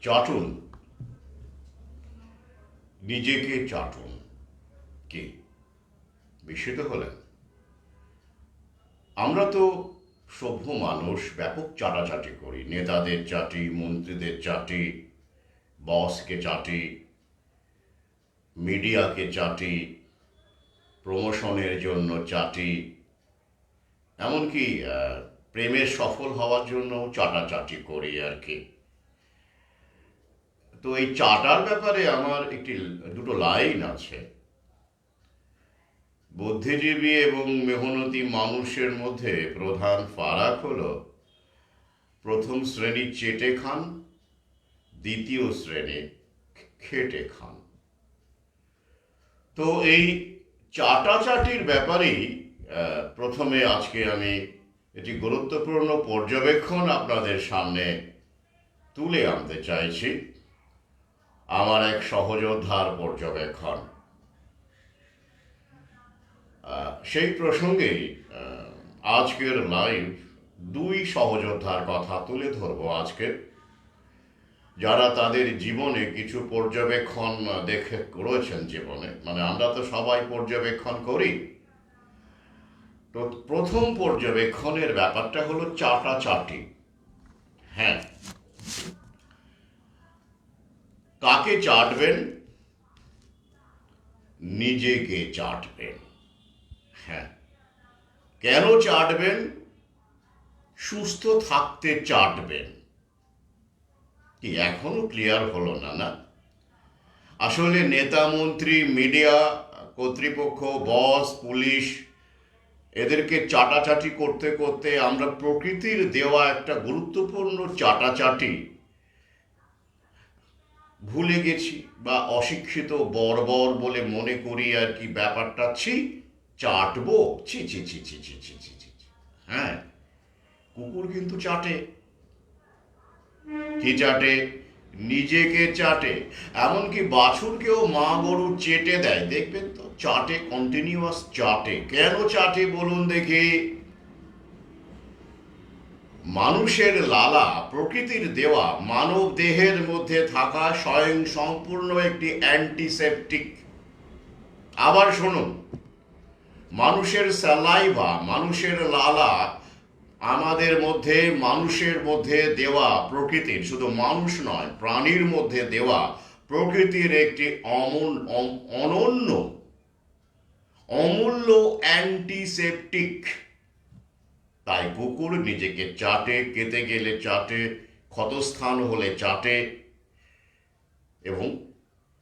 চাটুন, নিজেকে চাটুন। কি বিস্মিত হলেন? আমরা তো সভ্য মানুষ, ব্যাপক চাটাচাটি করি। নেতাদের চাটি, মন্ত্রীদের চাটি, বসকে চাটি, মিডিয়াকে চাটি, প্রমোশনের জন্য চাটি, এমনকি প্রেমে সফল হওয়ার জন্য চাটাচাটি করি আর কি। তো এই চাটার ব্যাপারে আমার দুটো লাইন আছে। বুদ্ধিজীবী এবং মেহনতি মানুষের মধ্যে প্রধান ফারাক হলো প্রথম শ্রেণী চেটে খান, দ্বিতীয় শ্রেণী খেটে খান। তো এই চাটাচাটির ব্যাপারেই প্রথমে আজকে আমি একটি গুরুত্বপূর্ণ পর্যবেক্ষণ আপনাদের সামনে তুলে আনতে চাইছি। আমার এক সহযোদ্ধার পর্যবেক্ষণ। সেই প্রসঙ্গেই আজকের লাইভ দুই সহযোদ্ধার কথা তুলে ধরবো আজকে, যারা তাদের জীবনে কিছু পর্যবেক্ষণ দেখে করেছেন জীবনে। মানে আমরা তো সবাই পর্যবেক্ষণ করি। তো প্রথম পর্যবেক্ষণের ব্যাপারটা হলো চাটাচাটি। হ্যাঁ, কাকে চাটবেন? নিজেকে চাটবেন। হ্যাঁ, কেন চাটবেন? সুস্থ থাকতে চাটবেন। কি এখনো ক্লিয়ার হলো না? না, আসলে নেতা, মন্ত্রী, মিডিয়া কর্তৃপক্ষ, বস, পুলিশ, এদেরকে চাটাচাটি করতে করতে আমরা প্রকৃতির দেওয়া একটা গুরুত্বপূর্ণ চাটাচাটি ভুলে গেছি, বা অশিক্ষিত বর্বর বলে মনে করি আর কি। ব্যাপারটা চাটবো, ছি ছি ছি ছি ছি ছি ছি ছি। হ্যাঁ, কুকুর কিন্তু চাটে। কি চাটে? নিজেকে চাটে। এমনকি বাছুরকেও মা গরু চেটে দেয়, দেখবেন তো, চাটে, কন্টিনিউয়াস চাটে। কেন চাটে বলুন দেখি? মানুষের লালা প্রকৃতির দেওয়া মানব দেহের মধ্যে থাকা স্বয়ং সম্পূর্ণ একটি অ্যান্টিসেপটিক। আবার শুনুন, মানুষের স্যালাইভা, মানুষের লালা আমাদের মধ্যে, মানুষের মধ্যে দেওয়া প্রকৃতির, শুধু মানুষ নয় প্রাণীর মধ্যে দেওয়া প্রকৃতির একটি অনন্য অমূল্য অ্যান্টিসেপটিক। তাই কুকুর নিজেকে চাটে, কেটে গেলে চাটে, ক্ষতস্থান হলে চাটে, এবং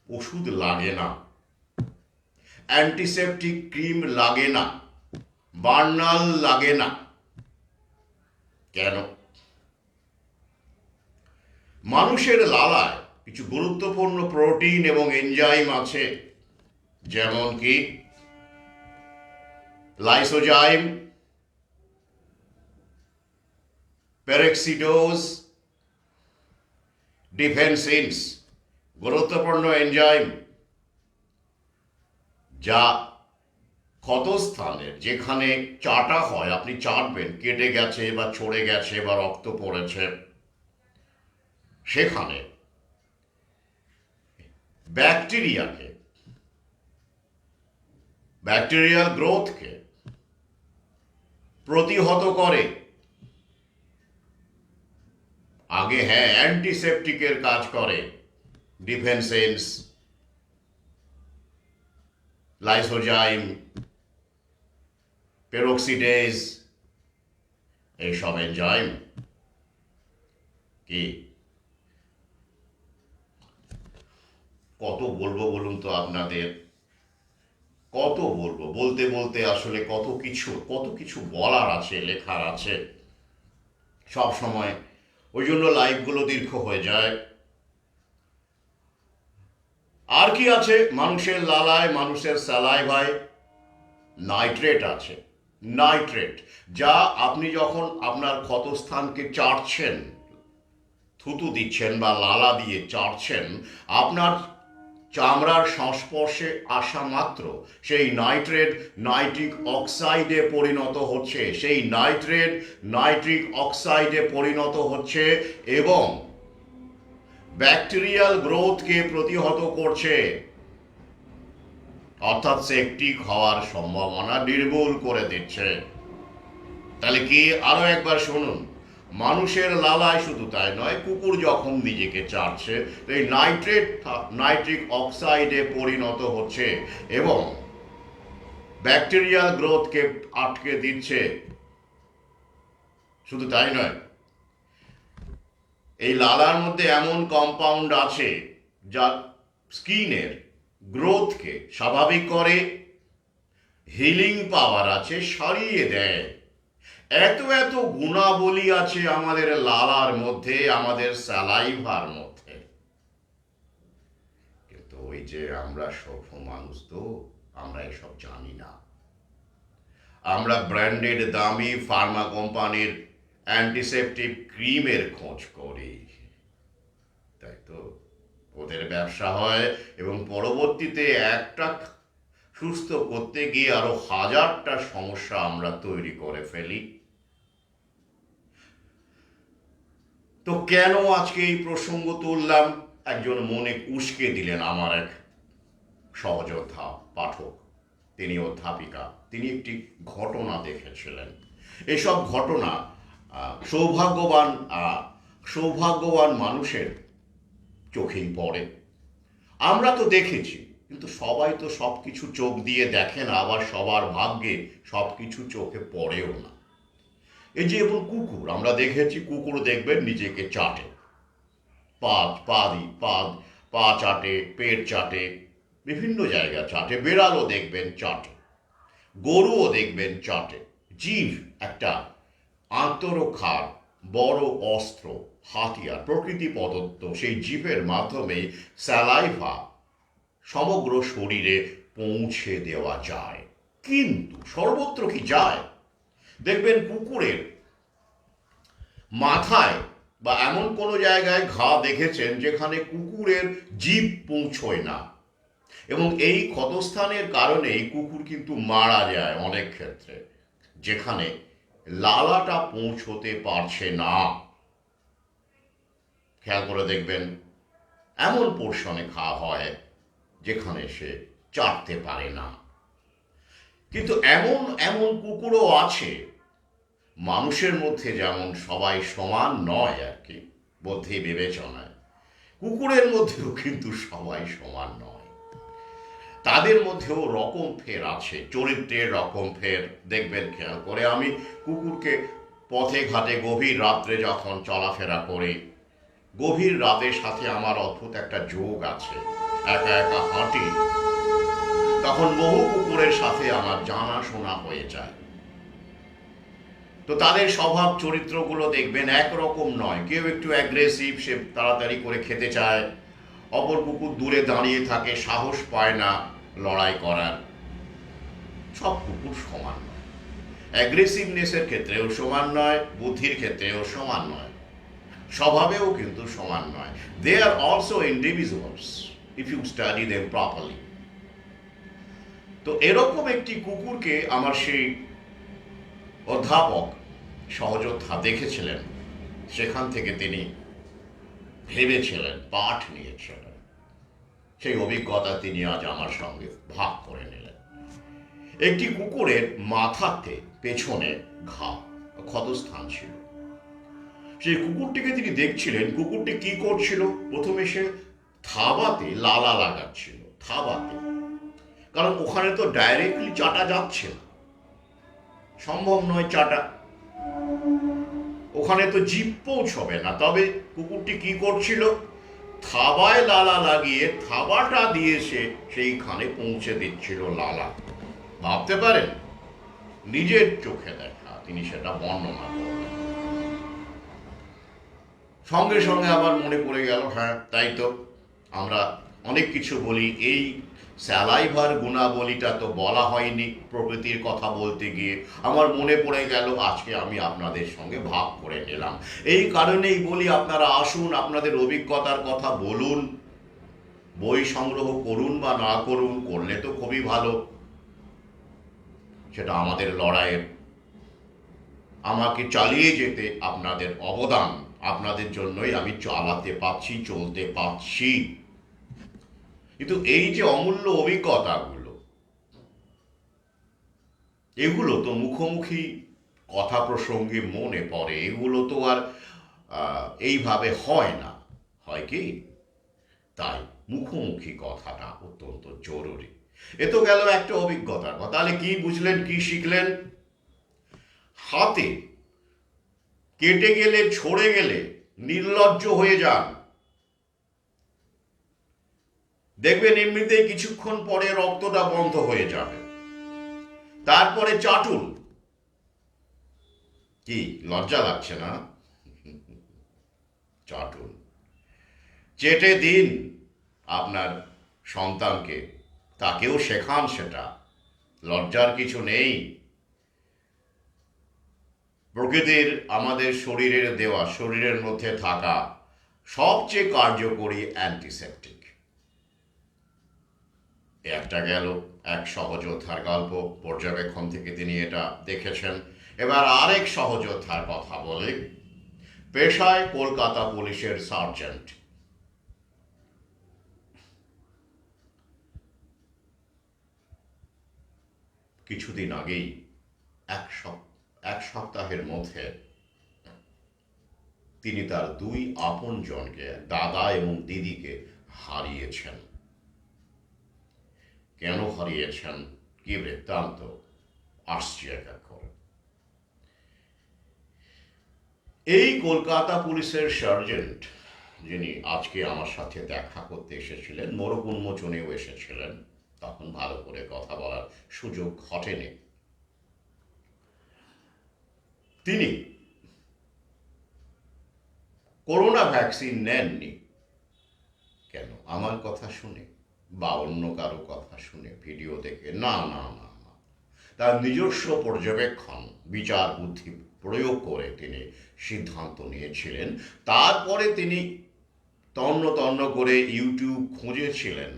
ওষুধ লাগে না, অ্যান্টিসেপটিক ক্রিম লাগে না, বার্নাল লাগে না। কেন? মানুষের লালায় কিছু গুরুত্বপূর্ণ প্রোটিন এবং এনজাইম আছে, যেমন কি লাইসোজাইম, পেরক্সিডোজ, ডিফেন্সিনস, গুরুত্বপূর্ণ এনজাইম, যা ক্ষতস্থানের, যেখানে চাটা হয়, আপনি চাটবেন, কেটে গেছে বা ছড়ে গেছে বা রক্ত পড়েছে, সেখানে ব্যাকটেরিয়াল গ্রোথকে প্রতিহত করে। আগে হ্যাঁ, অ্যান্টিসেপটিকের কাজ করে ডিফেন্সেন্স, লাইসোজাইম, পেরক্সিডেজ, এইসব এনজাইম। কি কত বলবো বলুন তো আপনাদের? কত বলবো? বলতে বলতে আসলে কত কিছু বলার আছে, লেখার আছে সব সময়। ওই জন্য লাইভগুলো দীর্ঘ হয়ে যায়। আর কি আছে মানুষের লালায়, মানুষের স্যালাইভায়? নাইট্রেট আছে। নাইট্রেট, যা আপনি যখন আপনার ক্ষতস্থানকে চাটছেন, থুতু দিচ্ছেন বা লালা দিয়ে চাটছেন, আপনার চামড়ার সংস্পর্শে আসা মাত্র সেই নাইট্রেট নাইট্রিক অক্সাইডে পরিণত হচ্ছে, সেই নাইট্রেট নাইট্রিক অক্সাইডে পরিণত হচ্ছে, এবং ব্যাকটেরিয়াল গ্রোথকে প্রতিহত করছে, অর্থাৎ সেপটিক হওয়ার সম্ভাবনা নির্মূল করে দিচ্ছে। তাহলে কি, আরো একবার শুনুন, মানুষের লালায় শুধু তাই নয়, কুকুর যখন নিজেকে চাটছে তো এই নাইট্রিক অক্সাইডে পরিণত হচ্ছে এবং ব্যাকটেরিয়াল গ্রোথকে আটকে দিচ্ছে। শুধু তাই নয়, এই লালার মধ্যে এমন কম্পাউন্ড আছে যা স্কিনের গ্রোথকে স্বাভাবিক করে, হিলিং পাওয়ার আছে, সারিয়ে দেয়। এত এত গুণাবলী আছে আমাদের লালার মধ্যে, আমাদের স্যালাইভার মধ্যে। কিন্তু ওই যে আমরা সভ্য মানুষ, তো আমরা এসব জানি না। আমরা ব্র্যান্ডেড দামি ফার্মা কোম্পানির অ্যান্টিসেপটিক ক্রিমের খোঁজ করি, তাই তো ওদের ব্যবসা হয় এবং পরবর্তীতে একটা সুস্থ করতে গিয়ে আরো হাজারটা সমস্যা আমরা তৈরি করে ফেলি। তো কেন আজকে এই প্রসঙ্গ তুললাম? একজন মনে উস্কে দিলেন আমার এক সহযোদ্ধা পাঠক, তিনি অধ্যাপিকা, তিনি একটি ঘটনা দেখেছিলেন। এসব ঘটনা সৌভাগ্যবান মানুষের চোখেই পড়ে। আমরা তো দেখেছি, কিন্তু সবাই তো সব কিছু চোখ দিয়ে দেখে না, আবার সবার ভাগ্যে সব কিছু চোখে পড়েও না। এই যে এবং কুকুর, আমরা দেখেছি কুকুর দেখবেন নিজেকে চাটে, পা চাটে, পেট চাটে, বিভিন্ন জায়গা চাটে। বেড়ালও দেখবেন চাটে, গরুও দেখবেন চাটে। জিভ একটা আত্মরক্ষার বড় অস্ত্র, হাতিয়ার, প্রকৃতি প্রদত্ত। সেই জিভের মাধ্যমে স্যালাইভা সমগ্র শরীরে পৌঁছে দেওয়া যায়। কিন্তু সর্বত্র কি যায়? দেখবেন কুকুরের মাথায় বা এমন কোনো জায়গায় ঘা দেখেছেন যেখানে কুকুরের জিভ পৌঁছয় না, এবং এই ক্ষতস্থানের কারণেই কুকুর কিন্তু মারা যায় অনেক ক্ষেত্রে, যেখানে লালাটা পৌঁছতে পারছে না। খেয়াল করে দেখবেন এমন পোর্শনে ঘা হয় যেখানে সে চাটতে পারে না। কিন্তু এমন এমন কুকুরও আছে, মানুষের মধ্যে যেমন সবাই সমান নয় আর কি, বুদ্ধি বিবেচনায়, কুকুরের মধ্যেও কিন্তু সবাই সমান নয়। তাদের মধ্যেও রকম ফের আছে, চরিত্রের রকম ফের। দেখবেন খেয়াল করে, আমি কুকুরকে পথে ঘাটে গভীর রাত্রে যখন চলাফেরা করি, গভীর রাতের সাথে আমার অদ্ভুত একটা যোগ আছে। একা একা হাঁটি, তখন বহু কুকুরের সাথে আমার জানাশোনা হয়ে যায়। তো তাদের স্বভাব চরিত্রগুলো দেখবেন একরকম নয়। কেউ একটু অ্যাগ্রেসিভ, সে তাড়াতাড়ি করে খেতে চায়। অপর কুকুর দূরে দাঁড়িয়ে থাকে, সাহস পায় না লড়াই করার। সব কুকুর সমান নয়, অ্যাগ্রেসিভনেসের ক্ষেত্রেও সমান নয়, বুদ্ধির ক্ষেত্রেও সমান নয়, স্বভাবেও কিন্তু সমান নয়। They are also individuals if you study them properly. তো এরকম একটি কুকুরকে আমার সেই অধ্যাপক সহযোদ্ধা দেখেছিলেন, সেখান থেকে তিনি ভেবেছিলেন, পাঠ নিয়েছিলেন। সেই অভিজ্ঞতা তিনি আজ আমার সঙ্গে ভাগ করে নিলেন। একটি কুকুরের মাথাতে পেছনে ঘা, ক্ষতস্থান ছিল। সেই কুকুরটিকে তিনি দেখছিলেন, কুকুরটি কি করছিল? প্রথমে সে থাবাতে লালা লাগাচ্ছিল, থাবাতে, কারণ ওখানে তো ডাইরেক্টলি চাটা যাচ্ছে না, সম্ভব নয় চাটা, ওখানে তো জিভ পৌঁছবে না। তবে কুকুরটি কি করছিল? থাবায় লালা লাগিয়ে থাবাটা দিয়ে সে সেইখানে পৌঁছে দিচ্ছিল লালা। ভাবতে পারেন, নিজের চোখে দেখা, তিনি সেটা বর্ণনা করলেন। সঙ্গে সঙ্গে আবার মনে পড়ে গেল, হ্যাঁ তাই তো, আমরা অনেক কিছু বলি, এই স্যালাইভার গুণাবলীটা তো বলা হয়নি প্রকৃতির কথা বলতে গিয়ে। আমার মনে পড়ে গেল, আজকে আমি আপনাদের সঙ্গে ভাগ করে নিলাম। এই কারণেই বলি, আপনারা আসুন, আপনাদের অভিজ্ঞতার কথা বলুন, বই সংগ্রহ করুন বা না করুন, করলে তো খুবই ভালো। সেটা আমাদের লড়াইয়ের, আমাকে চালিয়ে যেতে আপনাদের অবদান আপনাদের জন্যই আমি চালাতে পারছি, চলতে পারছি। কিন্তু এই যে অমূল্য অভিজ্ঞতাগুলো, এগুলো তো মুখোমুখি কথা প্রসঙ্গে মনে পড়ে, এগুলো তো আর এইভাবে হয় না, হয় কি? তাই মুখোমুখি কথাটা অত্যন্ত জরুরি। এ তো গেল একটা অভিজ্ঞতার কথা। তাহলে কি বুঝলেন, কি শিখলেন? হাতে কেটে গেলে, ছড়ে গেলে নির্লজ্জ হয়ে যান। দেখবেন এমনিতেই কিছুক্ষণ পরে রক্তটা বন্ধ হয়ে যাবে। তারপরে চাটুন। কি লজ্জা লাগছে না? চাটুন, চেটে দিন আপনার সন্তানকে, তাকেও শেখান সেটা। লজ্জার কিছু নেই। প্রকৃতির আমাদের শরীরের দেওয়া, শরীরের মধ্যে থাকা সবচেয়ে কার্যকরী অ্যান্টিসেপটিক। একটা গেল এক সহযোদ্ধার গল্প, পর্যবেক্ষণ থেকে তিনি এটা দেখেছেন। এবার আরেক সহযোদ্ধার কথা বলি। পেশায় কলকাতা পুলিশের সার্জেন্ট। কিছুদিন আগেই এক সপ্তাহের মধ্যে তিনি তার দুই আপনজনকে, দাদা এবং দিদিকে হারিয়েছেন। কেন হারিয়েছেন, কি বৃত্তান্ত, আসছি এক এক করে। এই কলকাতা পুলিশের সার্জেন্ট, যিনি আজকে আমার সাথে দেখা করতে এসেছিলেন, মোড়ক উন্মোচনেও এসেছিলেন, তখন ভালো করে কথা বলার সুযোগ ঘটেনি। তিনি করোনা ভ্যাকসিন নেননি। কেন? আমার কথা শুনে বা অন্য কারো কথা শুনে, ভিডিও দেখে? না না না না, তার নিজস্ব পর্যবেক্ষণ, বিচার বুদ্ধি প্রয়োগ করে তিনি সিদ্ধান্ত নিয়েছিলেন। তারপরে তিনি তন্ন তন্ন করে ইউটিউব খুঁজেছিলেন।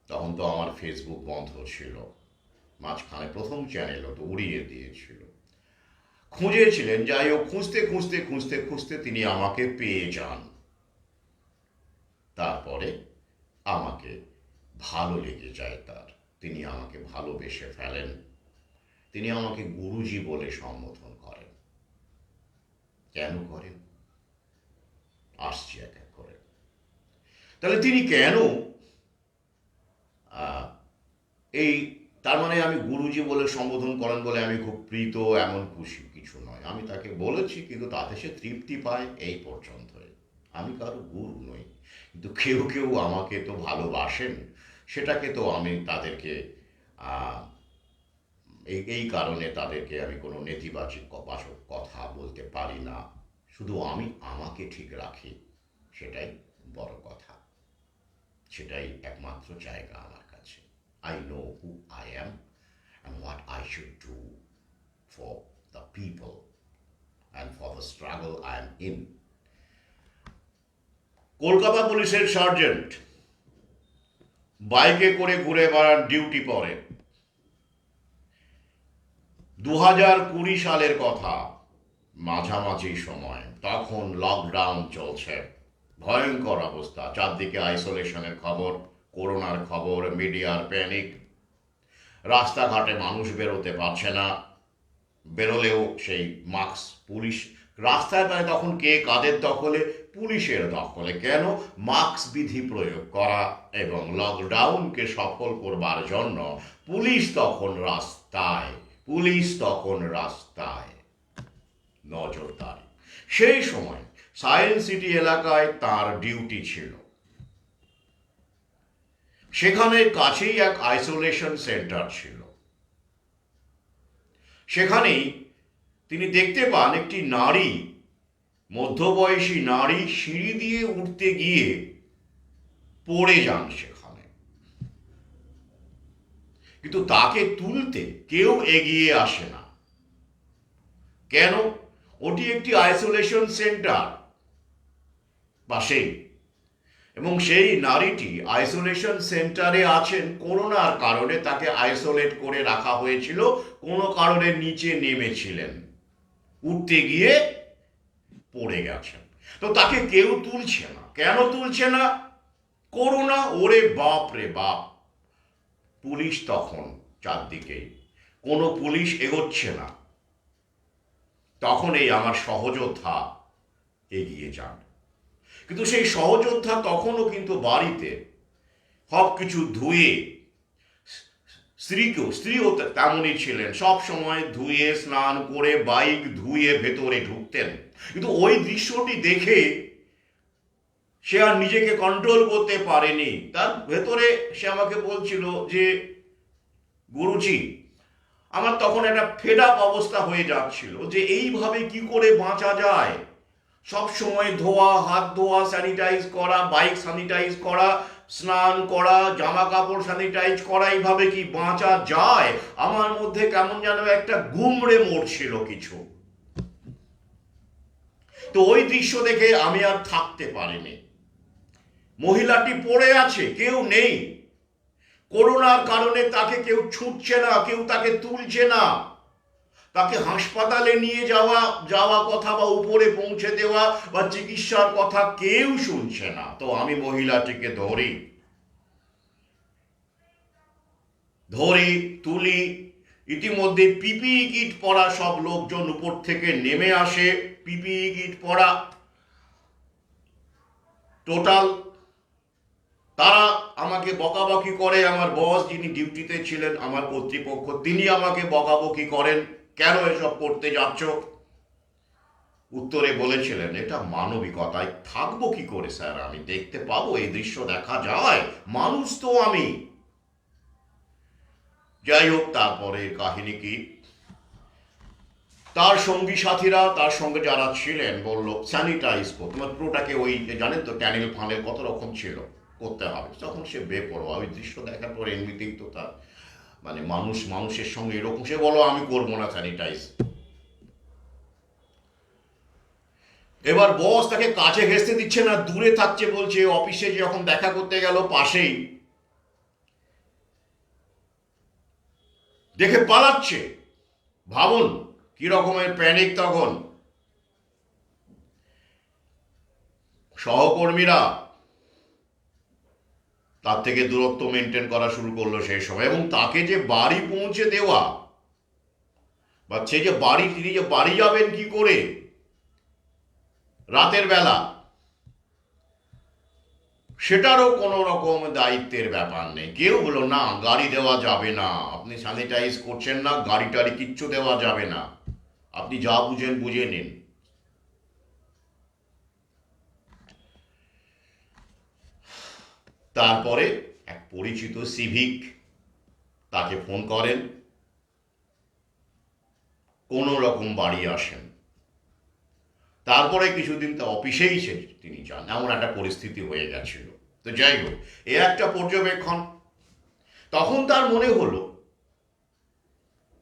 তখন তো আমার ফেসবুক বন্ধ ছিল, মাঝখানে প্রথম চ্যানেলও তো উড়িয়ে দিয়েছিল। খুঁজেছিলেন, যাই হোক, খুঁজতে খুঁজতে খুঁজতে খুঁজতে তিনি আমাকে পেয়ে যান। তারপরে আমাকে ভালো লেগে যায় তার, তিনি আমাকে ভালোবেসে ফেলেন। তিনি আমাকে গুরুজি বলে সম্বোধন করেন। কেন করেন? আসছি এক এক করে। তাহলে তিনি কেন এই, তার মানে আমি গুরুজি বলে সম্বোধন করেন বলে আমি খুব প্রীত, এমন খুশি কিছু নয়। আমি তাকে বলেছি, কিন্তু তাতে সে তৃপ্তি পায়, এই পর্যন্তই। আমি কারো গুরু নই, কিন্তু কেউ কেউ আমাকে তো ভালোবাসেন, সেটাকে তো আমি তাদেরকে এই কারণে তাদেরকে আমি কোনো নেতিবাচক কথা বলতে পারি না। শুধু আমি আমাকে ঠিক রাখি, সেটাই বড় কথা, সেটাই একমাত্র জায়গা আমার কাছে। I know who I am and what I should do for the people and for the struggle I am in. Kolkata পুলিশের সার্জেন্ট বাইকে করে ঘুরে বেড়ান, ডিউটি পরে। 2020 সালের কথা, মাঝামাঝি সময়, তখন লকডাউন চলছে, ভয়ঙ্কর অবস্থা, চারদিকে আইসোলেশনের খবর, করোনার খবর, মিডিয়ার প্যানিক, রাস্তাঘাটে মানুষ বেরোতে পারছে না, বেরোলেও সেই মাস্ক, পুলিশ রাস্তায় পায়। তখন কে কাদের দখলে? পুলিশের দখলে। কেন? মাস্ক বিধি প্রয়োগ করা এবং লকডাউনকে সফল করবার জন্য পুলিশ তখন রাস্তায় নজরদারি। সেই সময় সায়েন্স সিটি এলাকায় তার ডিউটি ছিল। সেখানে কাছেই এক আইসোলেশন সেন্টার ছিল। সেখানেই তিনি দেখতে পান একটি নারী, মধ্যবয়সী নারী, সিঁড়ি দিয়ে উঠতে গিয়ে পড়ে যান সেখানে। কিন্তু তাকে তুলতে কেউ এগিয়ে আসে না। কেন? ওটি একটি আইসোলেশন সেন্টার পাশেই, এবং সেই নারীটি আইসোলেশন সেন্টারে আছেন করোনার কারণে, তাকে আইসোলেট করে রাখা হয়েছিল, কোনো কারণে নিচে নেমেছিলেন, উঠতে গিয়ে পড়ে গেছেন। তো তাকে কেউ তুলছে না। কেন তুলছে না? করোনা। ওরে বাপ রে বাপ, পুলিশ তখন চারদিকেই, কোনো পুলিশ এগোচ্ছে না। তখন এই আমার সহযোদ্ধা এগিয়ে যান। কিন্তু সেই সহযোদ্ধা তখনও কিন্তু বাড়িতে সব কিছু ধুয়ে, স্ত্রীও তেমনই ছিলেন, সব সময় ধুয়ে স্নান করে বাইক ধুয়ে ভেতরে ঢুকতেন। কিন্তু ওই দৃশ্যটি দেখে সে আর নিজেকে কন্ট্রোল করতে পারেনি। তার ভেতরে সে আমাকে বলছিল যে, গুরুজি, আমার তখন একটা ফেড আপ অবস্থা হয়ে যাচ্ছিল যে এইভাবে কি করে বাঁচা যায়। সব সময় ধোয়া, হাত ধোয়া, স্যানিটাইজ করা, বাইক স্যানিটাইজ করা, স্নান করা, জামা কাপড় স্যানিটাইজ করা, এইভাবে কি বাঁচা যায়? আমার মধ্যে কেমন যেন একটা গুমড়ে মরছিল কিছু। তো ওই দৃশ্য দেখে আমি আর থাকতে পারিনি। মহিলাটি পড়ে আছে, কেউ নেই। করোনার কারণে তাকে কেউ ছুটছে না, কেউ তাকে তুলছে না। তাকে হাসপাতালে নিয়ে যাওয়া কথা বা উপরে পৌঁছে দেওয়া বা চিকিৎসার কথা কেউ শুনছে না। তো আমি মহিলাটিকে ধরি, তুলি। ইতিমধ্যে পিপিই কিট পরা সব লোকজন উপর থেকে নেমে আসে। পিপিই কিট পরা টোটাল। তারা আমাকে বকাবকি করে। আমার বস, যিনি ডিউটিতে ছিলেন, আমার কর্তৃপক্ষ, তিনি আমাকে বকাবকি করেন, কেন এসব করতে যাচ্ছ? উত্তরে বলেছিলেন, এটা মানবিকতায় থাকবো কি করে স্যার, আমি দেখতে পাবো, এই দৃশ্য দেখা যায়, মানুষ তো আমি। যাই হোক, তারপরে কাহিনী কি, তার সঙ্গী সাথীরা, তার সঙ্গে যারা ছিলেন, বলল স্যানিটাইজ করতে, পুরোটাকে ওই জানেন তো ট্যানেল ফানেল কত রকম ছিল, করতে হবে। তখন সে বেপরোয়া। ওই দৃশ্য দেখার পর এমনিতেই তো তার মানে মানুষের সঙ্গে এরকম, সে বলো আমি করবো না স্যানিটাইজ। এবার বস তাকে কাছে ঘেঁষতে দিচ্ছে না, দূরে থাকছে বলছে। অফিসে যখন দেখা করতে গেল পাশেই, দেখে পালাচ্ছে। ভাবুন কি রকমের প্যানিক তখন। সহকর্মীরা তার থেকে দূরত্ব মেনটেন করা শুরু করলো সেই সময়। এবং তাকে যে বাড়ি পৌঁছে দেওয়া, বা সে যে তিনি যে বাড়ি যাবেন কি করে রাতের বেলা, সেটারও কোনো রকম দায়িত্বের ব্যাপার নেই। কেউ বললো না, গাড়ি দেওয়া যাবে না, আপনি স্যানিটাইজ করছেন না, গাড়ি টাড়ি কিচ্ছু দেওয়া যাবে না, আপনি যা বুঝেন বুঝে নিন। তারপরে এক পরিচিত সিভিক তাকে ফোন করেন, কোনো রকম বাড়ি আসেন। তারপরে কিছুদিন তা অফিসেই তিনি যান, এমন একটা পরিস্থিতি হয়ে গেছিল। তো যাই হোক, এ একটা পর্যবেক্ষণ। তখন তার মনে হলো,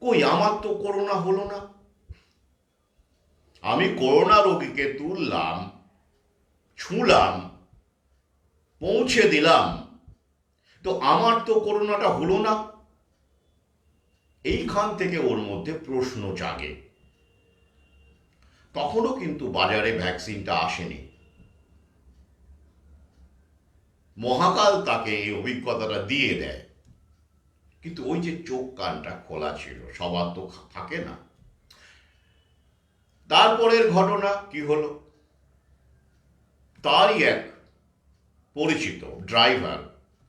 কই আমার তো করোনা হলো না, আমি করোনা রোগীকে তুললাম, ছুঁলাম, পৌঁছে দিলাম, তো আমার তো করোনাটা হলো না। এইখান থেকে ওর মধ্যে প্রশ্ন জাগে। তখনও কিন্তু বাজারে ভ্যাকসিনটা আসেনি। মহাকাল তাকে এই অভিজ্ঞতাটা দিয়ে দেয়। কিন্তু ওই যে চোখ কানটা খোলা ছিল, সবার তো থাকে না। তারপরের ঘটনা কি হলো, তারই এক পরিচিত ড্রাইভার,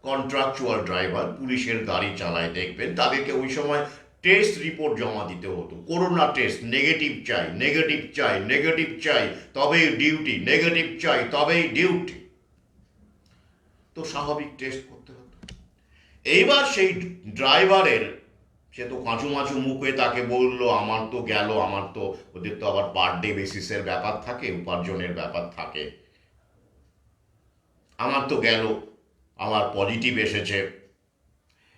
কন্ট্রাকচুয়াল ড্রাইভার, পুলিশের গাড়ি চালায় দেখবেন, তাদেরকে ওই সময় টেস্ট রিপোর্ট জমা দিতে হতো। করোনা টেস্ট, নেগেটিভ চাই, নেগেটিভ চাই, নেগেটিভ চাই তবেই ডিউটি, নেগেটিভ চাই তবেই ডিউটি। তো স্বাভাবিক টেস্ট করতে হতো। এইবার সেই ড্রাইভারের, সে তো কাঁচু মাচু মুখে তাকে বলল, আমার তো গেল, আমার তো, ওদের তো আবার পার ডে বেসিসের ব্যাপার থাকে, উপার্জনের ব্যাপার থাকে, আমার তো গেল, আমার পজিটিভ এসেছে।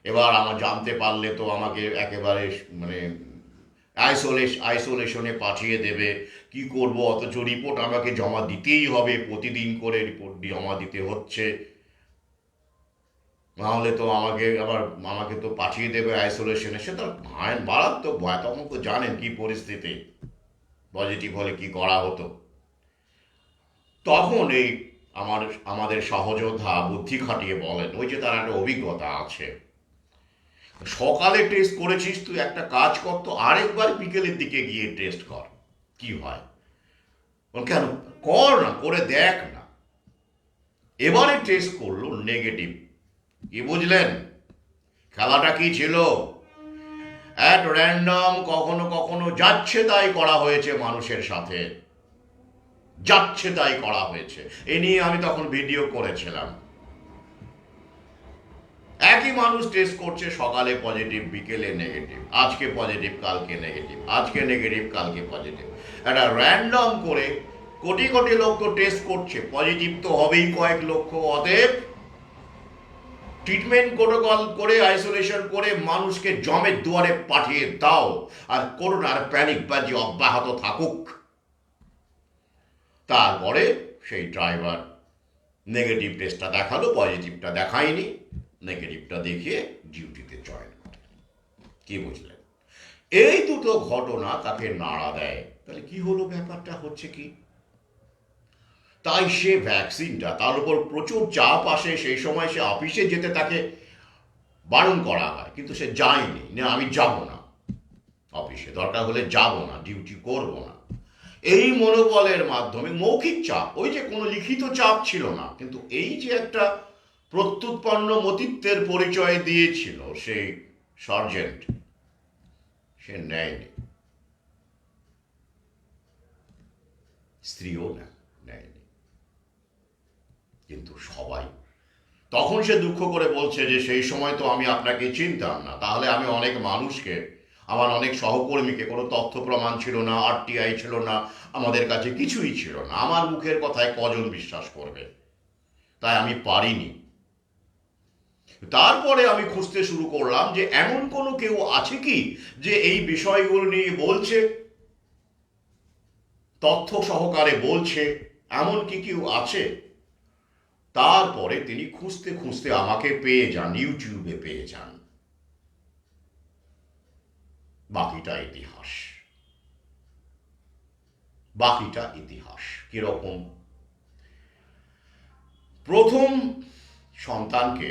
এবার আমার জানতে পারলে তো আমাকে একেবারে মানে আইসোলেশনে পাঠিয়ে দেবে, কি করব, অথচ রিপোর্ট আমাকে জমা দিতেই হবে, প্রতিদিন করে রিপোর্ট জমা দিতে হচ্ছে, নাহলে তো আমাকে তো পাঠিয়ে দেবে আইসোলেশনে। সে তো মারাত্মক ভয়। তখন তো জানেন কি পরিস্থিতি, পজিটিভ হলে কি করা হতো। তখন এই আমাদের সহযোদ্ধা বুদ্ধি খাটিয়ে বলেন, ওই যে তার একটা অভিজ্ঞতা আছে, সকালে টেস্ট করেছিস, তুই একটা কাজ কর তো, আরেকবার বিকেলের দিকে গিয়ে টেস্ট কর, কি হয়। কেন, কর না, করে দেখ না। এবারে টেস্ট করলো, নেগেটিভ। কি বুঝলেন খেলাটা কি ছিল? অ্যাট র্যান্ডম কখনো কখনো যাচ্ছে তাই করা হয়েছে, মানুষের সাথে যাচ্ছে তাই করা হয়েছে। এ নিয়ে আমি তখন ভিডিও করেছিলাম। একই মানুষ টেস্ট করছে, সকালে পজিটিভ, বিকেলে নেগেটিভ, আজকে পজিটিভ কালকে নেগেটিভ, আজকে নেগেটিভ কালকে পজিটিভ। একটা র্যান্ডম করে কোটি কোটি লোক তো টেস্ট করছে, পজিটিভ তো হবেই কয়েক লক্ষ। অতএব ট্রিটমেন্ট প্রোটোকল করে, আইসোলেশন করে মানুষকে জমের দুয়ারে পাঠিয়ে দাও, আর করোনার প্যানিক বাজি অব্যাহত থাকুক। তারপরে সেই ড্রাইভার নেগেটিভ টেস্টটা দেখালো, পজিটিভটা দেখায়নি, নেগেটিভটা দেখিয়ে ডিউটিতে জয়েন করে। কি বুঝলেন? এই দুটো ঘটনা তাকে নাড়া দেয়। তাহলে কি হলো, ব্যাপারটা হচ্ছে কি, তাই সে ভ্যাকসিনটা, তার উপর প্রচুর চাপ আসে, সেই সময় সে অফিসে যেতে তাকে বারণ করা হয়, কিন্তু সে যায়নি, না আমি যাব না অফিসে, দরকার হলে যাব না, ডিউটি করব না। এই মনোবলের মাধ্যমে, মৌখিক চাপ, ওই যে কোনো লিখিত চাপ ছিল না, কিন্তু এই যে একটা প্রত্যুৎপন্ন মতিত্বের পরিচয় দিয়েছিল সেই সার্জেন্ট, সে নেয়নি, স্ত্রীও নেয়নি। কিন্তু সবাই তখন সে দুঃখ করে বলছে যে সেই সময় তো আমি আপনাকে চিনতাম না, তাহলে আমি অনেক মানুষকে, আমার অনেক সহকর্মীকে, কোনো তথ্য প্রমাণ ছিল না, আরটিআই ছিল না, আমাদের কাছে কিছুই ছিল না, আমার মুখের কথায় কজন বিশ্বাস করবে, তাই আমি পারিনি। তারপরে আমি খুঁজতে শুরু করলাম যে এমন কোনো কেউ আছে কি যে এই বিষয়গুলো নিয়ে বলছে, তথ্য সহকারে বলছে, এমন কি কেউ আছে? তারপরে তিনি খুঁজতে খুঁজতে আমাকে পেয়ে যান, ইউটিউবে পেয়ে যান। বাকিটা ইতিহাস, বাকিটা ইতিহাস। কিরকম? প্রথম সন্তানকে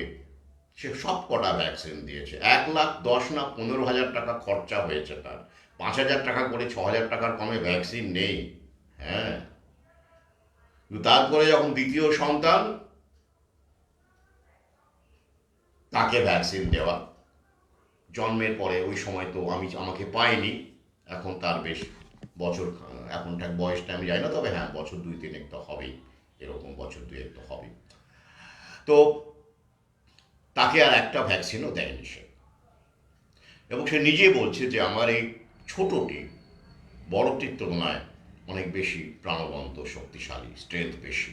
সে সব কটা ভ্যাকসিন দিয়েছে, 1,00,000, 10 না 15,000 টাকা খরচা হয়েছে তার, 5,000 টাকা করে, 6,000 টাকার কমে ভ্যাকসিন নেই। হ্যাঁ, তারপরে যখন দ্বিতীয় সন্তান, তাকে ভ্যাকসিন দেওয়া, জন্মের পরে, ওই সময় তো আমাকে পাইনি, এখন তার বেশ বছর, এখন ঠিক বয়সটা আমি জানি না, তবে হ্যাঁ বছর 2-3 তো হবেই, এরকম বছর 2 তো হবেই। তো তাকে আর একটা ভ্যাকসিনও দেয়নি সে, এবং সে নিজে বলছে যে আমার এই ছোটটি বড়টির তুলনায় অনেক বেশি প্রাণবন্ত, শক্তিশালী, স্ট্রেংথ বেশি,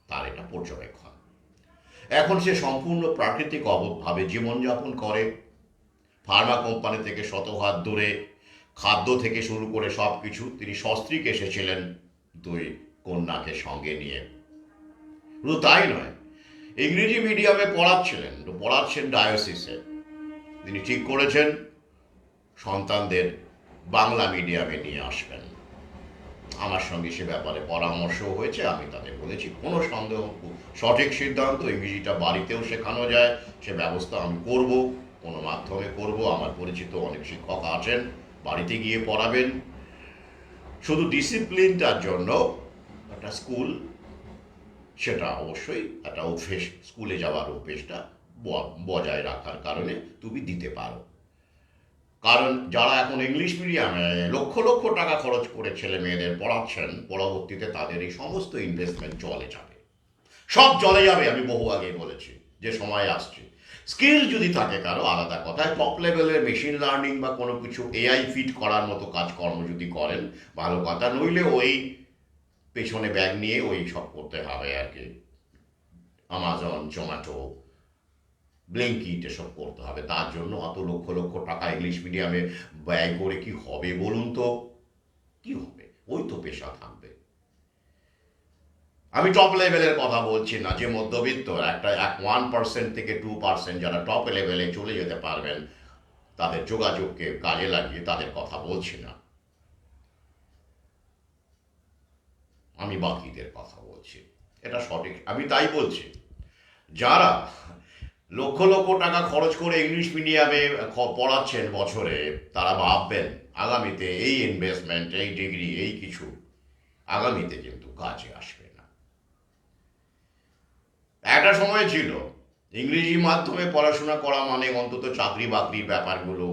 তার এটা পর্যবেক্ষণ। এখন সে সম্পূর্ণ প্রাকৃতিক ভাবে জীবনযাপন করে, ফার্মা কোম্পানি থেকে শতহাত দূরে, খাদ্য থেকে শুরু করে সব কিছু। তিনি সস্ত্রীক এসেছিলেন 2 কন্যাকে সঙ্গে নিয়ে। শুধু তাই নয়, ইংরেজি মিডিয়ামে পড়াচ্ছেন ডায়োসিসে। তিনি ঠিক করেছেন সন্তানদের বাংলা মিডিয়ামে নিয়ে আসবেন। আমার সঙ্গে সে ব্যাপারে পরামর্শ হয়েছে, আমি তাদের বলেছি কোনো সন্দেহ, সঠিক সিদ্ধান্ত, ইংরেজিটা বাড়িতেও শেখানো যায়, সে ব্যবস্থা আমি করব, কোনো মাধ্যমে করব। আমার পরিচিত অনেক শিক্ষক আছেন, বাড়িতে গিয়ে পড়াবেন। শুধু ডিসিপ্লিনটার জন্য একটা স্কুল, সেটা অবশ্যই একটা অভ্যেস, স্কুলে যাওয়ার অভ্যেসটা বজায় রাখার কারণে তুমি দিতে পারো। কারণ যারা এখন ইংলিশ মিডিয়ামে লক্ষ লক্ষ টাকা খরচ করে ছেলে মেয়েদের পড়াচ্ছেন, পরবর্তীতে তাদের এই সমস্ত ইনভেস্টমেন্ট জলে যাবে, সব জলে যাবে। আমি বহু আগে বলেছি যে সময় আসছে। স্কিল যদি থাকে কারো, আলাদা কথা, টপ লেভেলের মেশিন লার্নিং বা কোনো কিছু এআই ফিট করার মতো কাজকর্ম যদি করেন, ভালো কথা, নইলে ওই পেছনে ব্যাগ নিয়ে ওই সব করতে হবে আর কি, আমাজন, জোম্যাটো, ব্লিঙ্কিট এসব করতে হবে। তার জন্য অত লক্ষ লক্ষ টাকা ইংলিশ মিডিয়ামে ব্যয় করে কি হবে বলুন তো? কি হবে? ওই তো পেশা থাকবে। আমি টপ লেভেলের কথা বলছি না, যে মধ্যবিত্ত, একটা 1% থেকে 2% যারা টপ লেভেলে চলে যেতে পারবেন, তাদের যোগাযোগকে কাজে লাগিয়ে, তাদের কথা বলছি না। আমি বাকিদের কথা বলছি, এটা সঠিক, আমি তাই বলছি। যারা লক্ষ লক্ষ টাকা খরচ করে ইংলিশ মিডিয়ামে পড়াচ্ছেন বছরে, তারা ভাববেন আগামীতে এই ইনভেস্টমেন্ট, এই ডিগ্রি, এই কিছু আগামীতে কিন্তু কাজে আসবে না। একটা সময় ছিল ইংরেজি মাধ্যমে পড়াশোনা করা মানে অন্তত চাকরি বাকরির ব্যাপারগুলো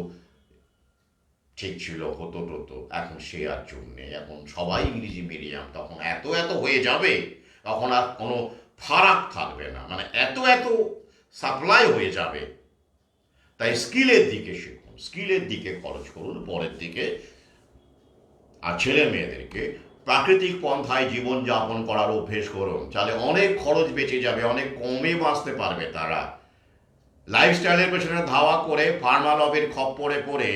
ঠিক ছিল, হতো টতো। এখন সে আর যুগ নেই, এখন সবাই ইংরেজি মিডিয়াম। তখন এত এত হয়ে যাবে, তখন আর কোনো ফারাক থাকবে না, মানে এত এত সাপ্লাই হয়ে যাবে। তাই স্কিলের দিকে শিখুন, স্কিলের দিকে খরচ করুন পরের দিকে। আর ছেলে মেয়েদেরকে প্রাকৃতিক পন্থায় জীবনযাপন করার অভ্যেস করুন, তাহলে অনেক খরচ বেঁচে যাবে, অনেক কমে বাঁচতে পারবে তারা। লাইফস্টাইলের পেছনে ধাওয়া করে ফার্মা লবের খপ্পরে পড়ে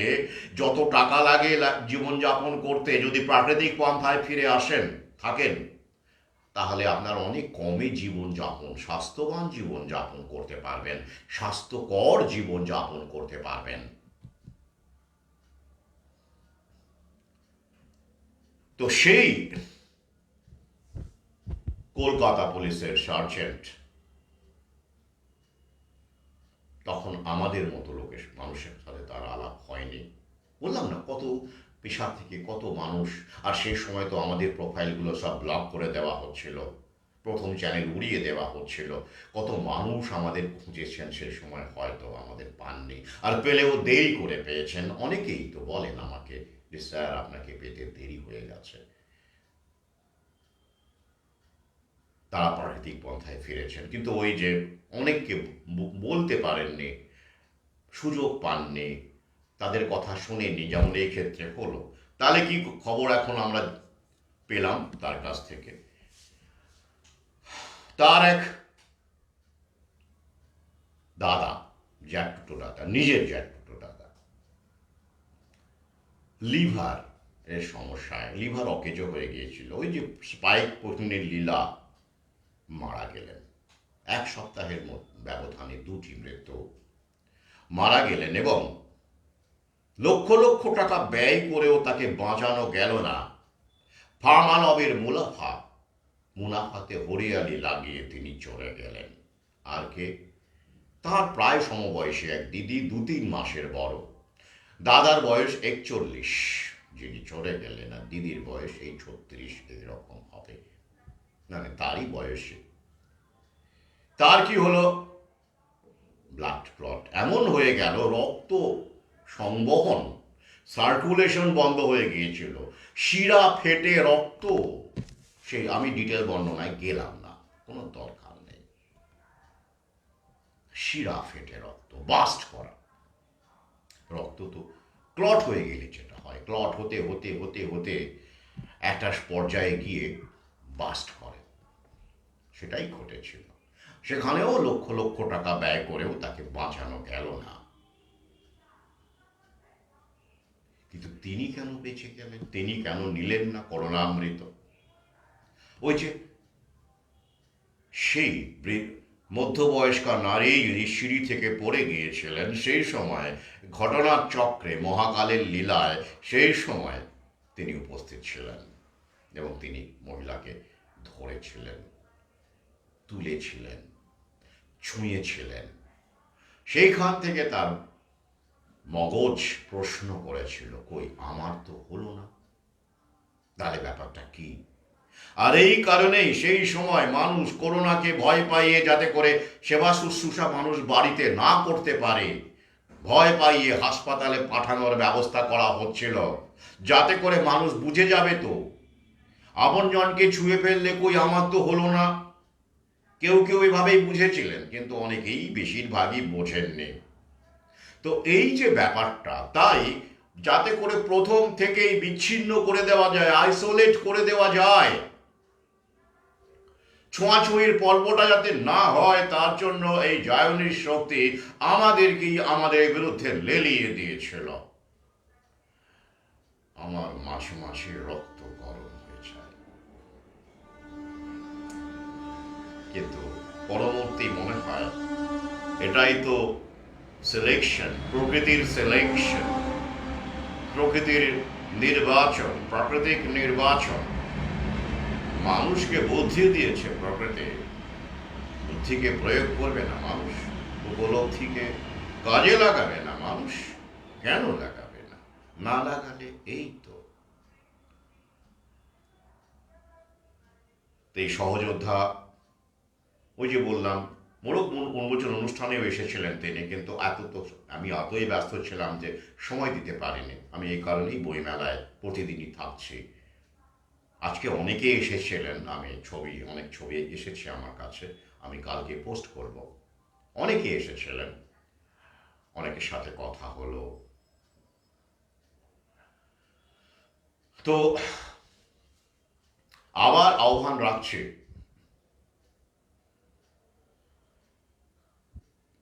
যত টাকা লাগে জীবনযাপন করতে, যদি প্রাকৃতিক পন্থায় ফিরে থাকেন, তাহলে আপনার অনেক কমে জীবনযাপন, স্বাস্থ্যবান জীবনযাপন করতে পারবেন, স্বাস্থ্যকর জীবনযাপন করতে পারবেন। তো সেই কলকাতা পুলিশের সার্জেন্ট তখন আমাদের মতো মানুষের সাথে তার আলাপ হয়নি। বললাম না, কত পেশা থেকে কত মানুষ। আর সেই সময় তো আমাদের প্রোফাইলগুলো সব ব্লক করে দেওয়া হচ্ছিল, প্রথম চ্যানেল উড়িয়ে দেওয়া হচ্ছিল। কত মানুষ আমাদের খুঁজেছেন সেই সময়, হয়তো আমাদের পাননি, আর পেলেও দেরি করে পেয়েছেন। অনেকেই তো বলেন আমাকে যে স্যার আপনাকে পেতে দেরি হয়ে গেছে। তারা প্রাকৃতিক পন্থায় ফিরেছেন, কিন্তু ওই যে অনেককে বলতে পারেননি, সুযোগ পাননি, তাদের কথা শুনেনি, যেমন এই ক্ষেত্রে হলো। তাহলে কি খবর এখন আমরা পেলাম তার কাছ থেকে? তার এক দাদা, জ্যাঠটুটো দাদা, নিজের জ্যাঠটুটো দাদা, লিভার এর সমস্যায়, লিভার অকেজো হয়ে গিয়েছিল। ওই যে স্পাইক প্রোটিনের লীলা, মারা গেলেন। এক সপ্তাহের ব্যবধানে দুটি মৃত্যু, মারা গেলেন। এবং লক্ষ লক্ষ টাকা ব্যয় করেও তাকে বাঁচানো গেল না। ফার্মা লবের মুনাফাতে হরিয়ালি লাগিয়ে তিনি চলে গেলেন। আর কে? তার প্রায় সমবয়সী এক দিদি, 2-3 মাসের বড়। দাদার বয়স 41, যিনি চলে গেলেন, আর দিদির বয়স এই 36 এরকম হবে, মানে তারই বয়সে। তার কি হলো? ব্লাড ক্লট এমন হয়ে গেল, রক্ত সংবহন, সার্কুলেশন বন্ধ হয়ে গিয়েছিল, শিরা ফেটে রক্ত। সেই আমি ডিটেল বর্ণনায় গেলাম না, কোনো দরকার নেই। শিরা ফেটে রক্ত, বাস্ট করা রক্ত তো ক্লট হয়ে গেলে যেটা হয়, ক্লট হতে হতে হতে হতে একটা পর্যায়ে গিয়ে বাস্ট করে, সেটাই ঘটেছিল। সেখানেও লক্ষ লক্ষ টাকা ব্যয় করেও তাকে বাঁচানো গেল না। কিন্তু তিনি কেন বেঁচে গেলেন? তিনি কেন নিলেন না করোনামৃত? ওই যে সেই মধ্যবয়স্কা নারী যিনি সিঁড়ি থেকে পড়ে গিয়েছিলেন, সেই সময় ঘটনার চক্রে, মহাকালের লীলায় সেই সময় তিনি উপস্থিত ছিলেন এবং তিনি মহিলাকে ধরেছিলেন, তুলেছিলেন, ছুঁয়েছিলেন। সেইখান থেকে তার মগজ প্রশ্ন করেছিল, কই আমার তো হলো না, তাহলে ব্যাপারটা কি? আর এই কারণেই সেই সময় মানুষ করোনাকে ভয় পাইয়ে, যাতে করে সেবা শুশ্রূষা মানুষ বাড়িতে না করতে পারে, ভয় পাইয়ে হাসপাতালে পাঠানোর ব্যবস্থা করা হচ্ছিল, যাতে করে মানুষ বুঝে যাবে তো আপনজনকে ছুঁয়ে ফেললে কই আমার তো হলো না। কেউ কেউ এভাবেই বুঝেছিলেন, কিন্তু অনেকেই, বেশিরভাগই বোঝেননি। তো এই যে ব্যাপারটা, তাই যাতে করে প্রথম থেকেই বিচ্ছিন্ন করে দেওয়া যায়, আইসোলেট করে দেওয়া যায়, ছোঁয়াছুঁয়ির পর্বটা যাতে না হয়, তার জন্য এই জায়নির শক্তি আমাদেরকেই আমাদের বিরুদ্ধে লেলিয়ে দিয়েছিল। আমার মাসে মাসে রক্ত গরম হয়ে যায়, কিন্তু পরবর্তী মনে হয় এটাই তো সিলেকশন, প্রকৃতির সিলেকশন, প্রকৃতির নির্বাচন, প্রাকৃতিক নির্বাচন। মানুষকে বুদ্ধি দিয়েছে প্রকৃতি, বুদ্ধিকে প্রয়োগ করবে না মানুষ, উপলব্ধিকে কাজে লাগাবে না মানুষ, কেন লাগাবে না? না লাগালে এই তো এই সহযোদ্ধা, ওই যে বললাম মোড়ক উন্মোচন অনুষ্ঠানেও এসেছিলেন তিনি, কিন্তু আমি এতই ব্যস্ত ছিলাম যে সময় দিতে পারিনি। আমি এই কারণেই বইমেলায় প্রতিদিনই থাকছি। আজকে অনেকে এসেছিলেন, অনেক ছবি এসেছে আমার কাছে, আমি কালকে পোস্ট করব। অনেকে এসেছিলেন, অনেকের সাথে কথা হলো। তো আবার আহ্বান রাখছি,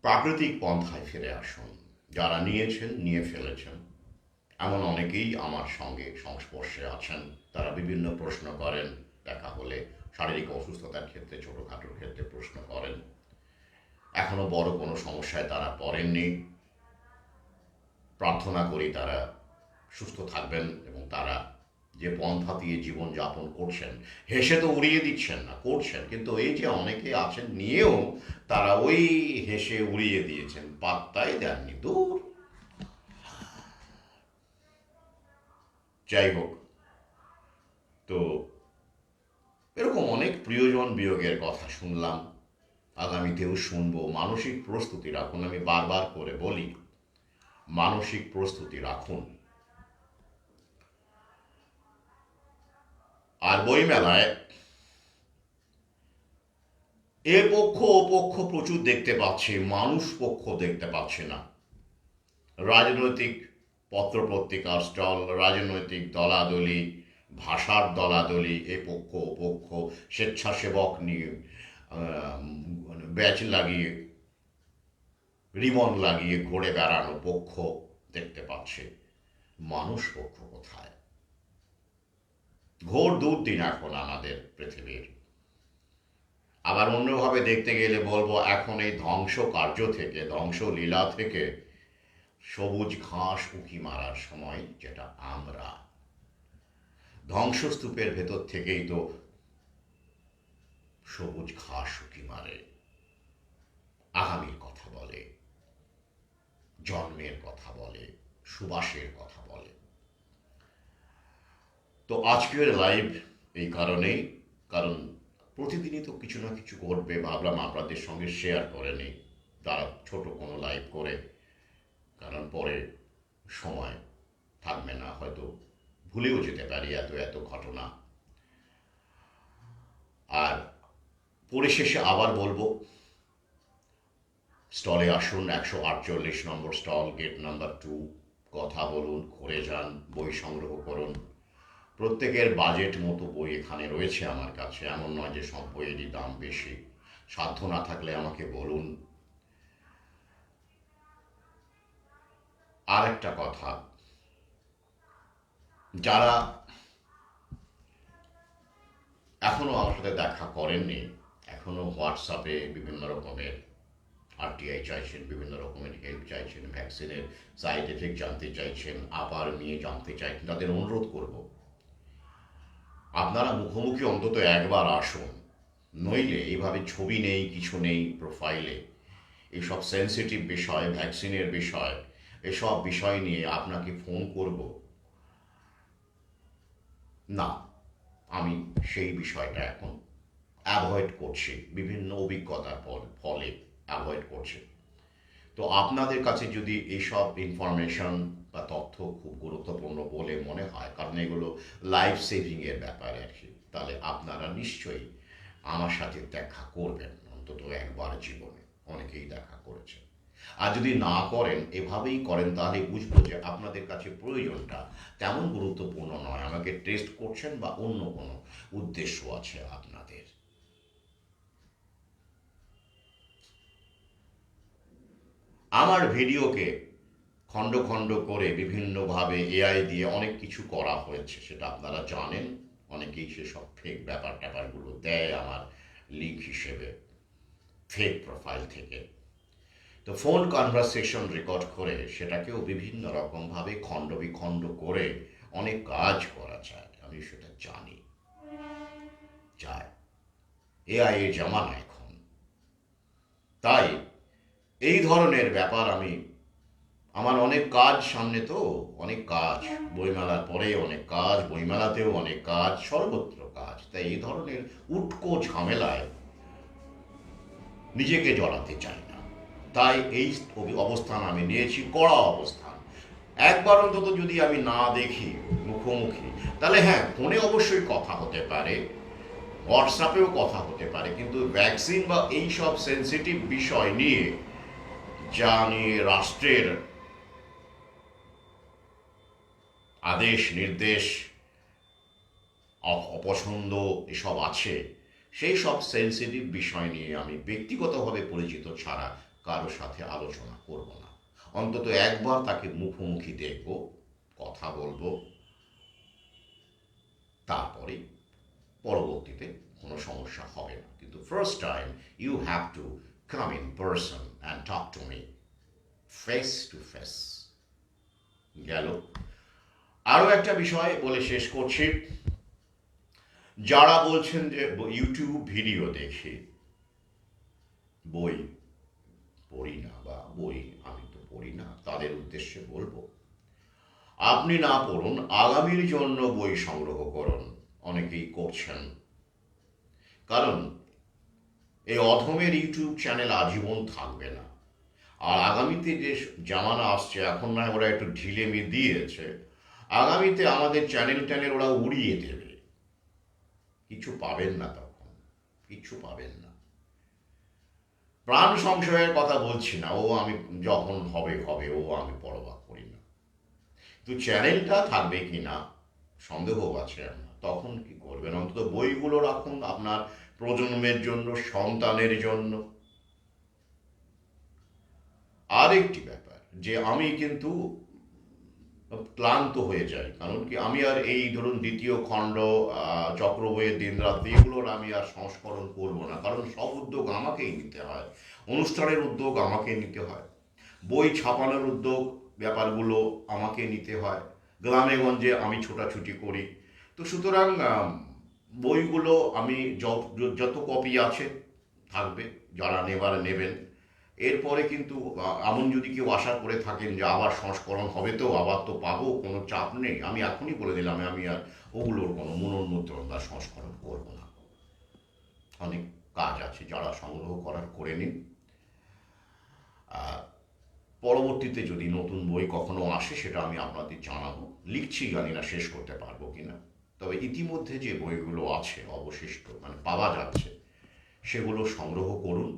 প্রাকৃতিক পন্থায় ফিরে আসুন। যারা নিয়ে ফেলেছেন, এমন অনেকেই আমার সঙ্গে সংস্পর্শে আছেন। তারা বিভিন্ন প্রশ্ন করেন, দেখা হলে শারীরিক অসুস্থতার ক্ষেত্রে, ছোটোখাটোর ক্ষেত্রে প্রশ্ন করেন। এখনো বড় কোনো সমস্যায় তারা পড়েননি। প্রার্থনা করি তারা সুস্থ থাকবেন এবং তারা যে পন্থা দিয়ে জীবনযাপন করছেন, হেসে তো উড়িয়ে দিচ্ছেন না, করছেন, কিন্তু এই যে অনেকে আছেন নিয়েও তারা ওই হেসে উড়িয়ে দিয়েছেন, পাত্তাই দেননি, দূর। যাই হোক, তো এরকম অনেক প্রিয়জন বিয়োগের কথা শুনলাম, আগামীতেও শুনবো। মানসিক প্রস্তুতি রাখুন, আমি বারবার করে বলি, মানসিক প্রস্তুতি রাখুন। আর বইমেলায় এ পক্ষ ও পক্ষ প্রচুর দেখতে পাচ্ছি, মানুষ পক্ষ দেখতে পাচ্ছি না। রাজনৈতিক পত্রপত্রিকার স্টল, রাজনৈতিক দলাদলি, ভাষার দলাদলি, এ পক্ষ ও পক্ষ, স্বেচ্ছাসেবক নিয়ে ব্যাচ লাগিয়ে, রিবন লাগিয়ে ঘুরে বেড়ানো পক্ষ দেখতে পাচ্ছে। মানুষ পক্ষ কোথায়? ঘোর দুর্দিন এখন আমাদের পৃথিবীর। আবার অন্যভাবে দেখতে গেলে বলবো, এখন এই ধ্বংস কার্য থেকে, ধ্বংস লীলা থেকে সবুজ ঘাস উঁকি মারার সময়, যেটা আমরা ধ্বংসস্তূপের ভেতর থেকেই তো সবুজ ঘাস উঁকি মারে, আগামীর কথা বলে, জন্মের কথা বলে, সুবাসের কথা বলে। তো আজকের লাইভ এই কারণেই, কারণ প্রতিদিনই তো কিছু না কিছু ঘটবে, ভাবলাম আপনাদের সঙ্গে শেয়ার করে নিই, তারা ছোট কোনো লাইভ করে, কারণ পরে সময় থাকবে না, হয়তো ভুলেও যেতে পারি এত এত ঘটনা। আর পরিশেষে আবার বলবো, স্টলে আসুন, 148 নম্বর স্টল, গেট নাম্বার 2। কথা বলুন, ঘুরে যান, বই সংগ্রহ করুন। প্রত্যেকের বাজেট মতো বই এখানে রয়েছে আমার কাছে, এমন নয় যে সব বইয়েরই দাম বেশি। সাধ্য না থাকলে আমাকে বলুন। আর একটা কথা, যারা এখনো আমার সাথে দেখা করেননি, এখনো হোয়াটসঅ্যাপে বিভিন্ন রকমের আরটিআই চাইছেন, বিভিন্ন রকমের হেল্প চাইছেন, ভ্যাকসিনের সাইড এফেক্ট জানতে চাইছেন, আবার নিয়ে জানতে চাইছেন, তাদের অনুরোধ করব, আপনারা মুখোমুখি অন্তত একবার আসুন। নইলে এইভাবে ছবি নেই, কিছু নেই প্রোফাইলে, এইসব সেন্সিটিভ বিষয়, ভ্যাকসিনের বিষয়, এসব বিষয় নিয়ে আপনাকে ফোন করব না, আমি সেই বিষয়টা এখন অ্যাভয়েড করছি, বিভিন্ন অভিজ্ঞতার ফলে অ্যাভয়েড করছি। তো আপনাদের কাছে যদি এইসব ইনফরমেশন বা তথ্য খুব গুরুত্বপূর্ণ বলে মনে হয়, কারণ এগুলো লাইফ সেভিংয়ের ব্যাপার আর কি, তাহলে আপনারা নিশ্চয়ই আমার সাথে দেখা করবেন, অন্তত একবার জীবনে। অনেকেই দেখা করেছেন। আর যদি না করেন, এভাবেই করেন, তাহলে বুঝবো যে আপনাদের কাছে প্রয়োজনটা তেমন গুরুত্বপূর্ণ নয়, আমাকে টেস্ট করছেন বা অন্য কোনো উদ্দেশ্য আছে আপনাদের। আমার ভিডিওকে খণ্ড খণ্ড করে বিভিন্নভাবে এআই দিয়ে অনেক কিছু করা হয়েছে, সেটা আপনারা জানেন। অনেকেই সেসব ফেক ব্যাপার ট্যাপারগুলো দেয় আমার লিঙ্ক হিসেবে, ফেক প্রোফাইল থেকে। তো ফোন কনভারসেশন রেকর্ড করে সেটাকেও বিভিন্ন রকমভাবে খণ্ড বিখণ্ড করে অনেক কাজ করা যায়, আমি সেটা জানি। চায়। এআই এর জামানা এখন। তাই এই ধরনের ব্যাপার আমার অনেক কাজ সামনে, তো অনেক কাজ, বইমেলার পরে অনেক কাজ, বইমেলাতেও অনেক কাজ, সর্বত্র কাজ। তাই এই ধরনের উটকো ঝামেলায় নিজেকে জড়াতে চাই না। তাই এই অবস্থান আমি নিয়েছি, কড়া অবস্থান। একবার অন্তত যদি আমি না দেখি মুখোমুখি, তাহলে হ্যাঁ, ফোনে অবশ্যই কথা হতে পারে, হোয়াটসঅ্যাপেও কথা হতে পারে, কিন্তু ভ্যাকসিন বা এই সব সেন্সিটিভ বিষয় নিয়ে, যা নিয়ে রাষ্ট্রের আদেশ নির্দেশ অপছন্দ এসব আছে, সেই সব সেন্সিটিভ বিষয় নিয়ে আমি ব্যক্তিগতভাবে পরিচিত ছাড়া কারো সাথে আলোচনা করব না। অন্তত একবার তাকে মুখোমুখি দেখব, কথা বলবো, তারপরে পরবর্তীতে কোনো সমস্যা হবে না। কিন্তু first time you have to come in person and talk to me face to face. গেল। আরও একটা বিষয় বলে শেষ করছি। যারা বলছেন যে ইউটিউব ভিডিও দেখি, বই পড়ি না, বা বই আমি তো পড়ি না, তাদের উদ্দেশ্যে বলবো, আপনি না পড়ুন, আগামীর জন্য বই সংগ্রহ করুন। অনেকেই করছেন, কারণ এই অধমের ইউটিউব চ্যানেল আজীবন থাকবে না। আর আগামীতে যে জামানা আসছে, এখন না ওরা একটু ঢিলেমি দিয়েছে, আগামীতে আমাদের চ্যানেল ট্যানেল ওরা উড়িয়ে দেবে। কিছু পাবেন না তখন, কিছু পাবেন না। প্রাণ সংশয়ের কথা বলছি না, ও আমি যখন হবে হবে, ও আমি পরোয়া করি না। কিন্তু চ্যানেলটা থাকবে কি না সন্দেহ আছে আমার। তখন কি করবেন? অন্তত বইগুলো রাখুন আপনার প্রজন্মের জন্য, সন্তানের জন্য। আরেকটি ব্যাপার, যে আমি কিন্তু ক্লান্ত হয়ে যাই, কারণ কি আমি আর এই ধরুন দ্বিতীয় খণ্ড, চক্রবইয়ের দিনরাত্রি, এগুলোর আমি আর সংস্করণ করব না, কারণ সব উদ্যোগ আমাকেই নিতে হয়, অনুষ্ঠানের উদ্যোগ আমাকে নিতে হয়, বই ছাপানোর উদ্যোগ ব্যাপারগুলো আমাকে নিতে হয়, গ্রামে গঞ্জে আমি ছোটাছুটি করি। তো সুতরাং বইগুলো আমি যত কপি আছে থাকবে, যারা নেবার নেবেন। এরপরে কিন্তু এমন যদি কেউ আশা করে থাকেন যে আবার সংস্করণ হবে, তো আবার তো পাবো, কোনো চাপ নেই, আমি এখনই বলে দিলাম আমি আর ওগুলোর কোনো পুনর্মুদ্রণ বা সংস্করণ করব না। অনেক কাজ আছে, যারা সংগ্রহ করার করে নিন। আর পরবর্তীতে যদি নতুন বই কখনো আসে, সেটা আমি আপনাদের জানাবো। লিখছি, জানি না শেষ করতে পারবো কিনা। তবে ইতিমধ্যে যে বইগুলো আছে অবশিষ্ট, মানে পাওয়া যাচ্ছে, সেগুলো সংগ্রহ করুন,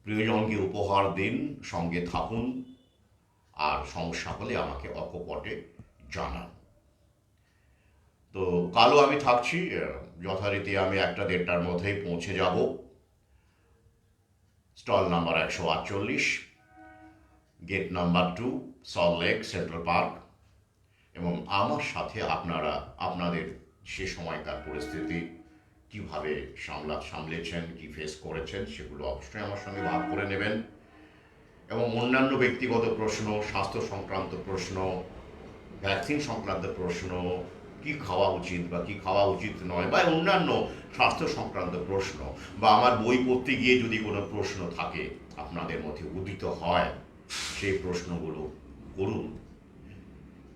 প্রিয়জনকে উপহার দিন, সঙ্গে থাকুন, আর সমস্যা হলে আমাকে অকপটে জানান। তো কালও আমি থাকছি, যথারীতি আমি 1-1:30টার মধ্যেই পৌঁছে যাব। Stall number 148, gate number 2, Salt Lake Central Park. এবং আমার সাথে আপনারা আপনাদের সে সময়কার পরিস্থিতি কীভাবে সামলেছেন, কি ফেস করেছেন, সেগুলো অবশ্যই আমার সঙ্গে ভাগ করে নেবেন। এবং অন্যান্য ব্যক্তিগত প্রশ্ন, স্বাস্থ্য সংক্রান্ত প্রশ্ন, ভ্যাকসিন সংক্রান্ত প্রশ্ন, কি খাওয়া উচিত বা কি খাওয়া উচিত নয়, বা অন্যান্য স্বাস্থ্য সংক্রান্ত প্রশ্ন, বা আমার বই পড়তে গিয়ে যদি কোনো প্রশ্ন থাকে আপনাদের মধ্যে উদিত হয়, সেই প্রশ্নগুলো করুন।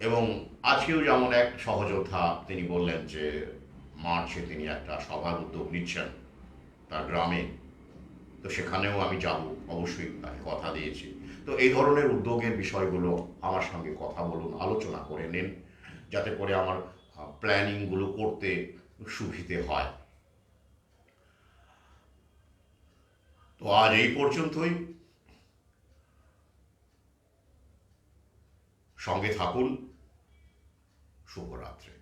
এবং আজকেও যেমন এক সহযোদ্ধা তিনি বললেন যে মার্চে তিনি একটা সভার উদ্যোগ নিচ্ছেন তার গ্রামে, তো সেখানেও আমি যাব, অবশ্যই তাকে কথা দিয়েছি। তো এই ধরনের উদ্যোগের বিষয়গুলো আমার সঙ্গে কথা বলুন, আলোচনা করে নিন, যাতে করে আমার প্ল্যানিংগুলো করতে সুবিধে হয়। তো আজ এই পর্যন্তই। সঙ্গে থাকুন। শুভরাত্রি।